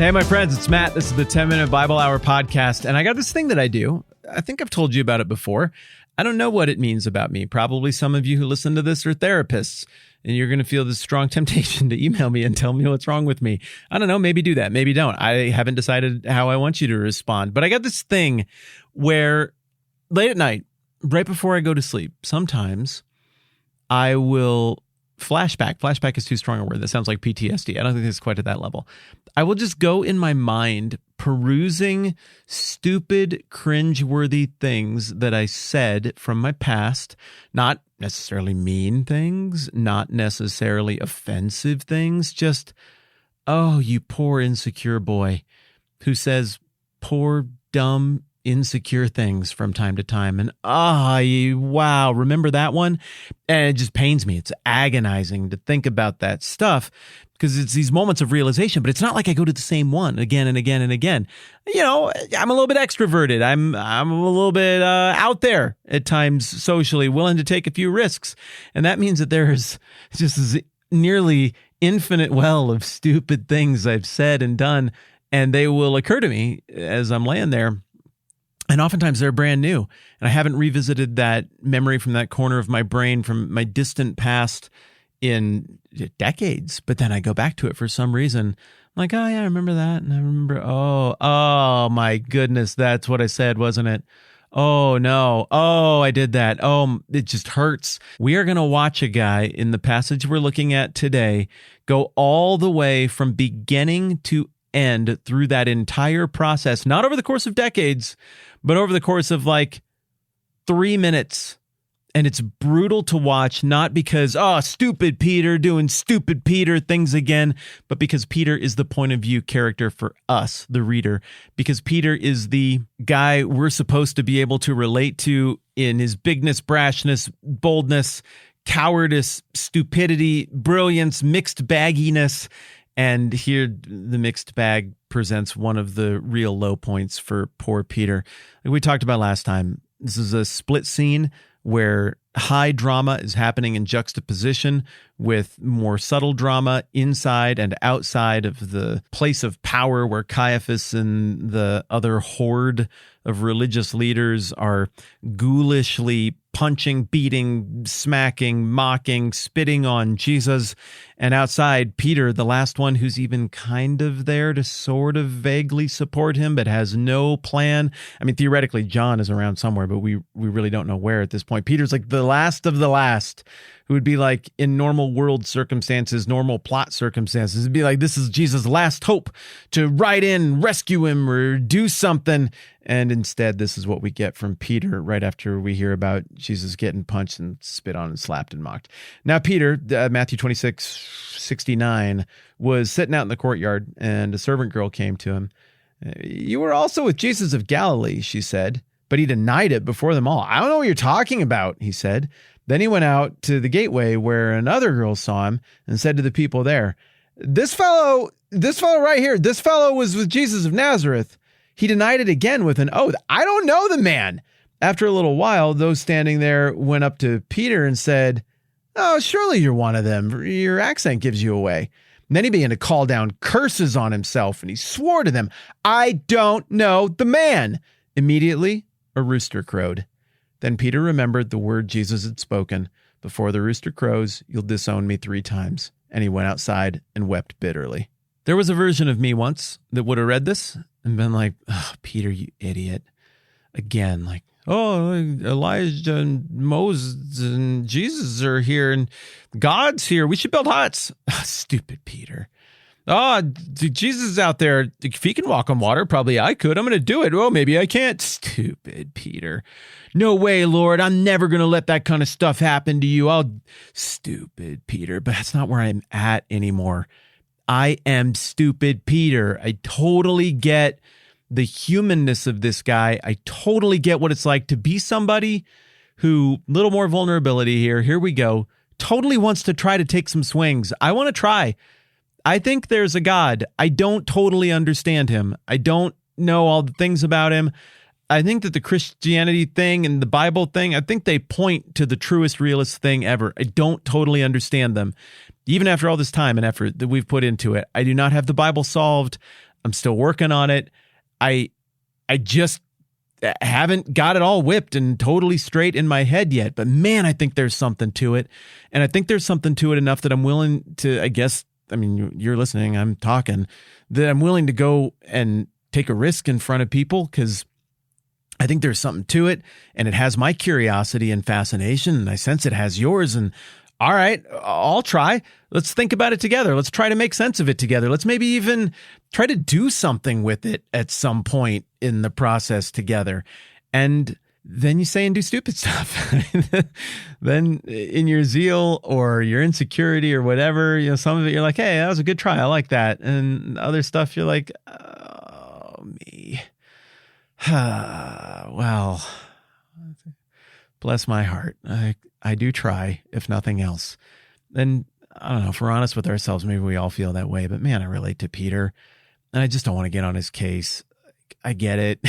Hey, my friends, it's Matt. This is the 10-Minute Bible Hour podcast, and I got this thing that I do. I think I've told you about it before. I don't know what it means about me. Probably some of you who listen to this are therapists, and you're going to feel this strong temptation to email me and tell me what's wrong with me. I don't know. Maybe do that. Maybe don't. I haven't decided how I want you to respond, but I got this thing where late at night, right before I go to sleep, sometimes I will flashback. Flashback is too strong a word. That sounds like PTSD. I don't think it's quite at that level. I will just go in my mind perusing stupid, cringeworthy things that I said from my past, not necessarily mean things, not necessarily offensive things, just, oh, you poor insecure boy who says poor, dumb, insecure things from time to time. And wow, remember that one? And it just pains me. It's agonizing to think about that stuff because it's these moments of realization, but it's not like I go to the same one again and again and again. You know, I'm a little bit extroverted. I'm a little bit out there at times socially, willing to take a few risks. And that means that there's just this nearly infinite well of stupid things I've said and done, and they will occur to me as I'm laying there. And oftentimes they're brand new. And I haven't revisited that memory from that corner of my brain from my distant past in decades. But then I go back to it for some reason. I'm like, oh, yeah, I remember that. And I remember, oh, my goodness, that's what I said, wasn't it? Oh, no. Oh, I did that. Oh, it just hurts. We are going to watch a guy in the passage we're looking at today go all the way from beginning to end through that entire process, not over the course of decades, but over the course of like 3 minutes. And it's brutal to watch, not because, oh, stupid Peter doing stupid Peter things again, but because Peter is the point of view character for us, the reader, because Peter is the guy we're supposed to be able to relate to in his bigness, brashness, boldness, cowardice, stupidity, brilliance, mixed bagginess. And here the mixed bag presents one of the real low points for poor Peter. Like we talked about last time, this is a split scene where high drama is happening in juxtaposition with more subtle drama inside and outside of the place of power where Caiaphas and the other horde of religious leaders are ghoulishly punching, beating, smacking, mocking, spitting on Jesus. And outside, Peter, the last one who's even kind of there to sort of vaguely support him, but has no plan. I mean, theoretically, John is around somewhere, but we really don't know where at this point. Peter's like the last of the last, who would be like in normal world circumstances, normal plot circumstances. It'd be like, this is Jesus' last hope to ride in, rescue him, or do something. And instead, this is what we get from Peter right after we hear about Jesus getting punched and spit on and slapped and mocked. Now, Peter, Matthew 26:69, was sitting out in the courtyard, and a servant girl came to him. You were also with Jesus of Galilee, she said, but he denied it before them all. I don't know what you're talking about, he said. Then he went out to the gateway where another girl saw him and said to the people there, this fellow right here, this fellow was with Jesus of Nazareth. He denied it again with an oath. I don't know the man. After a little while, those standing there went up to Peter and said, oh, surely you're one of them. Your accent gives you away. And then he began to call down curses on himself, and he swore to them, I don't know the man. Immediately, a rooster crowed. Then Peter remembered the word Jesus had spoken, before the rooster crows, you'll disown me 3 times. And he went outside and wept bitterly. There was a version of me once that would have read this and been like, oh, Peter, you idiot. Again, like, oh, Elijah and Moses and Jesus are here and God's here. We should build huts. Oh, stupid Peter. Oh, Jesus is out there. If he can walk on water, probably I could. I'm going to do it. Oh, maybe I can't. Stupid Peter. No way, Lord. I'm never going to let that kind of stuff happen to you. Stupid Peter. But that's not where I'm at anymore. I am stupid Peter. I totally get the humanness of this guy. I totally get what it's like to be somebody who, little more vulnerability here. Here we go. Totally wants to try to take some swings. I want to try. I think there's a God. I don't totally understand him. I don't know all the things about him. I think that the Christianity thing and the Bible thing, I think they point to the truest, realest thing ever. I don't totally understand them. Even after all this time and effort that we've put into it, I do not have the Bible solved. I'm still working on it. I just haven't got it all whipped and totally straight in my head yet. But man, I think there's something to it. And I think there's something to it enough that I'm willing to, I guess, I mean, you're listening, I'm talking, that I'm willing to go and take a risk in front of people, because I think there's something to it, and it has my curiosity and fascination, and I sense it has yours. And all right, I'll try. Let's think about it together. Let's try to make sense of it together. Let's maybe even try to do something with it at some point in the process together. And then you say and do stupid stuff. Then in your zeal or your insecurity or whatever, you know, some of it you're like, hey, that was a good try. I like that. And other stuff you're like, oh, me. Well, bless my heart. I do try, if nothing else. And I don't know, if we're honest with ourselves, maybe we all feel that way. But man, I relate to Peter, and I just don't want to get on his case. I get it.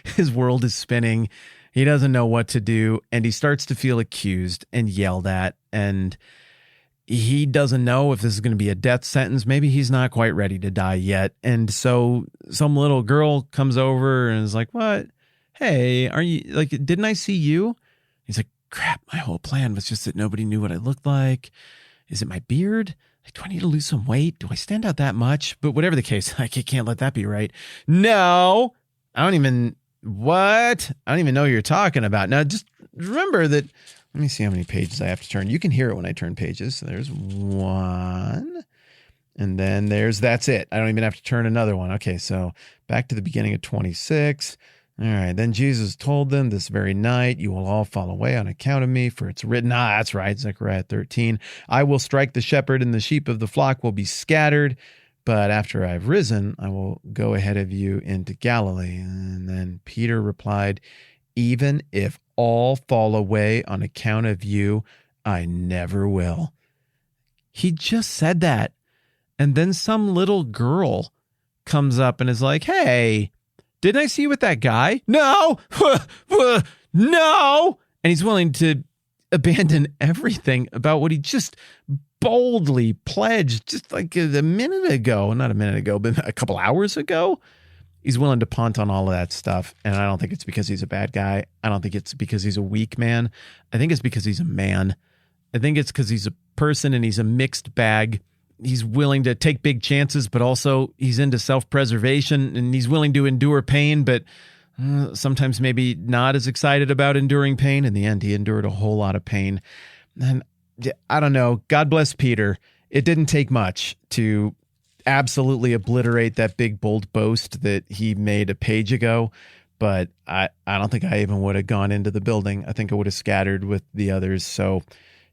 His world is spinning. He doesn't know what to do, and he starts to feel accused and yelled at, and he doesn't know if this is going to be a death sentence. Maybe he's not quite ready to die yet. And so some little girl comes over and is like, what? Hey, are you, like, didn't I see you? He's like, crap, my whole plan was just that nobody knew what I looked like. Is it my beard? Like, do I need to lose some weight? Do I stand out that much? But whatever the case, I can't let that be right. No, I don't even know what you're talking about. Now, just remember that. Let me see how many pages I have to turn. You can hear it when I turn pages. So there's one. And then that's it. I don't even have to turn another one. Okay, so back to the beginning of 26. All right. Then Jesus told them, this very night you will all fall away on account of me, for it's written, that's right, Zechariah 13. I will strike the shepherd, and the sheep of the flock will be scattered. But after I've risen, I will go ahead of you into Galilee. And then Peter replied, even if all fall away on account of you, I never will. He just said that. And then some little girl comes up and is like, hey, didn't I see you with that guy? No, no. And he's willing to abandon everything about what he just boldly pledged just like a minute ago, not a minute ago, but a couple hours ago. He's willing to punt on all of that stuff. And I don't think it's because he's a bad guy. I don't think it's because he's a weak man. I think it's because he's a man. I think it's because he's a person and he's a mixed bag. He's willing to take big chances, but also he's into self-preservation, and he's willing to endure pain, but sometimes maybe not as excited about enduring pain. In the end, he endured a whole lot of pain. And I don't know. God bless Peter. It didn't take much to absolutely obliterate that big bold boast that he made a page ago, but I don't think I even would have gone into the building. I think I would have scattered with the others. So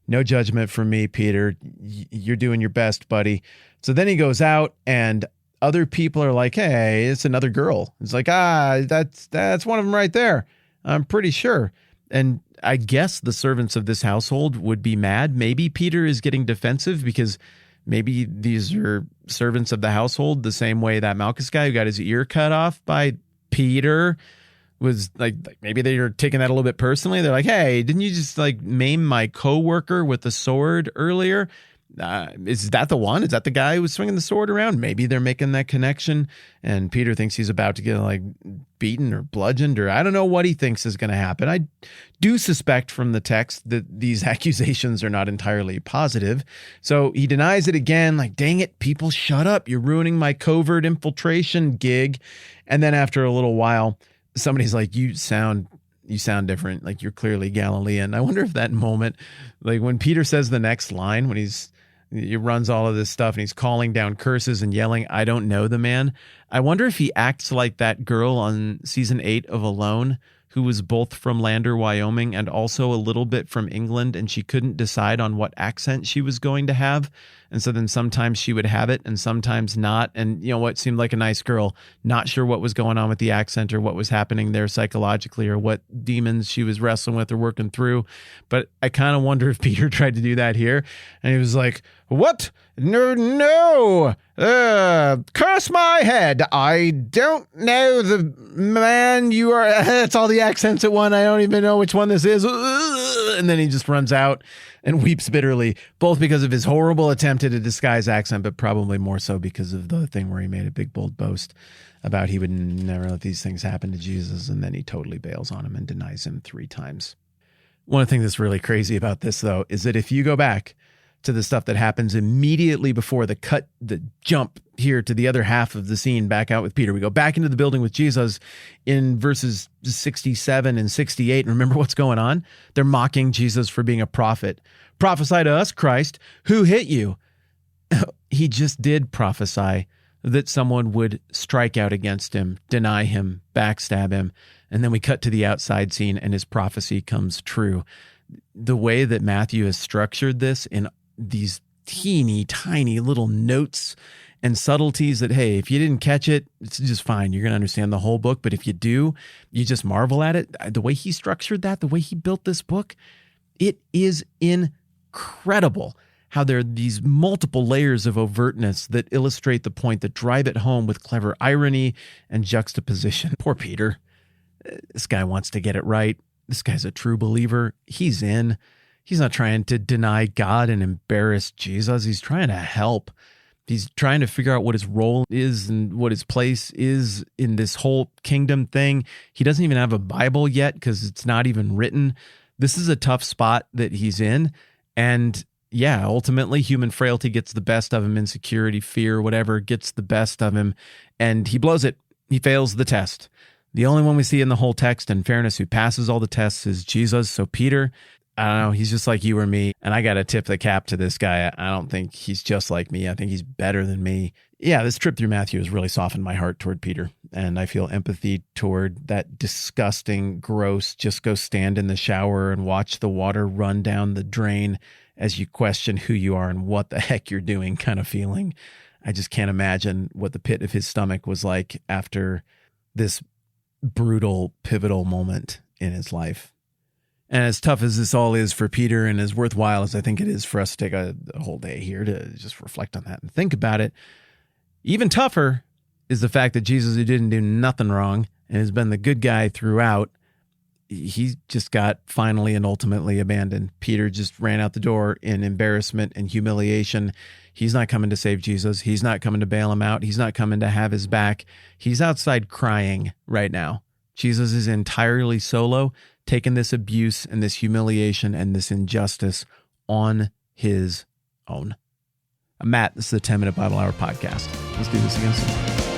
no judgment from me, Peter. You're doing your best, buddy. So then he goes out, and other people are like, hey, it's another girl. It's like, that's one of them right there. I'm pretty sure. And I guess the servants of this household would be mad. Maybe Peter is getting defensive because maybe these are servants of the household, the same way that Malchus guy who got his ear cut off by Peter was like, maybe they're taking that a little bit personally. They're like, hey, didn't you just like maim my coworker with a sword earlier? Is that the one? Is that the guy who was swinging the sword around? Maybe they're making that connection, and Peter thinks he's about to get like beaten or bludgeoned, or I don't know what he thinks is going to happen. I do suspect from the text that these accusations are not entirely positive. So he denies it again, like, dang it, people, shut up. You're ruining my covert infiltration gig. And then after a little while, somebody's like, you sound different. Like, you're clearly Galilean. I wonder if that moment, like when Peter says the next line, when he runs all of this stuff and he's calling down curses and yelling, I don't know the man. I wonder if he acts like that girl on season 8 of Alone, who was both from Lander, Wyoming, and also a little bit from England, and she couldn't decide on what accent she was going to have. And so then sometimes she would have it and sometimes not. And you know what, seemed like a nice girl, not sure what was going on with the accent or what was happening there psychologically or what demons she was wrestling with or working through. But I kind of wonder if Peter tried to do that here. And he was like, what? No. Curse my head. I don't know the man you are. That's all the accents at one. I don't even know which one this is. And then he just runs out and weeps bitterly, both because of his horrible attempt at a disguised accent, but probably more so because of the thing where he made a big, bold boast about he would never let these things happen to Jesus. And then he totally bails on him and denies him 3 times. One of the things that's really crazy about this, though, is that if you go back to the stuff that happens immediately before the jump here to the other half of the scene back out with Peter, we go back into the building with Jesus in verses 67 and 68. And remember what's going on? They're mocking Jesus for being a prophet. Prophesy to us, Christ. Who hit you? He just did prophesy that someone would strike out against him, deny him, backstab him. And then we cut to the outside scene and his prophecy comes true. The way that Matthew has structured this in these teeny tiny little notes and subtleties that, hey, if you didn't catch it, it's just fine. You're going to understand the whole book. But if you do, you just marvel at it. The way he structured that, the way he built this book, it is incredible how there are these multiple layers of overtness that illustrate the point, that drive it home with clever irony and juxtaposition. Poor Peter. This guy wants to get it right. This guy's a true believer. He's in. He's not trying to deny God and embarrass Jesus. He's trying to help. He's trying to figure out what his role is and what his place is in this whole kingdom thing. He doesn't even have a Bible yet because it's not even written. This is a tough spot that he's in. And yeah, ultimately human frailty gets the best of him. Insecurity, fear, whatever gets the best of him. And he blows it. He fails the test. The only one we see in the whole text, in fairness, who passes all the tests is Jesus. So Peter, I don't know, he's just like you or me. And I got to tip the cap to this guy. I don't think he's just like me. I think he's better than me. Yeah, this trip through Matthew has really softened my heart toward Peter. And I feel empathy toward that disgusting, gross, just go stand in the shower and watch the water run down the drain as you question who you are and what the heck you're doing kind of feeling. I just can't imagine what the pit of his stomach was like after this brutal, pivotal moment in his life. And as tough as this all is for Peter and as worthwhile as I think it is for us to take a whole day here to just reflect on that and think about it, even tougher is the fact that Jesus, who didn't do nothing wrong and has been the good guy throughout, he just got finally and ultimately abandoned. Peter just ran out the door in embarrassment and humiliation. He's not coming to save Jesus. He's not coming to bail him out. He's not coming to have his back. He's outside crying right now. Jesus is entirely solo, taking this abuse and this humiliation and this injustice on his own. I'm Matt. This is the 10-Minute Bible Hour podcast. Let's do this again soon.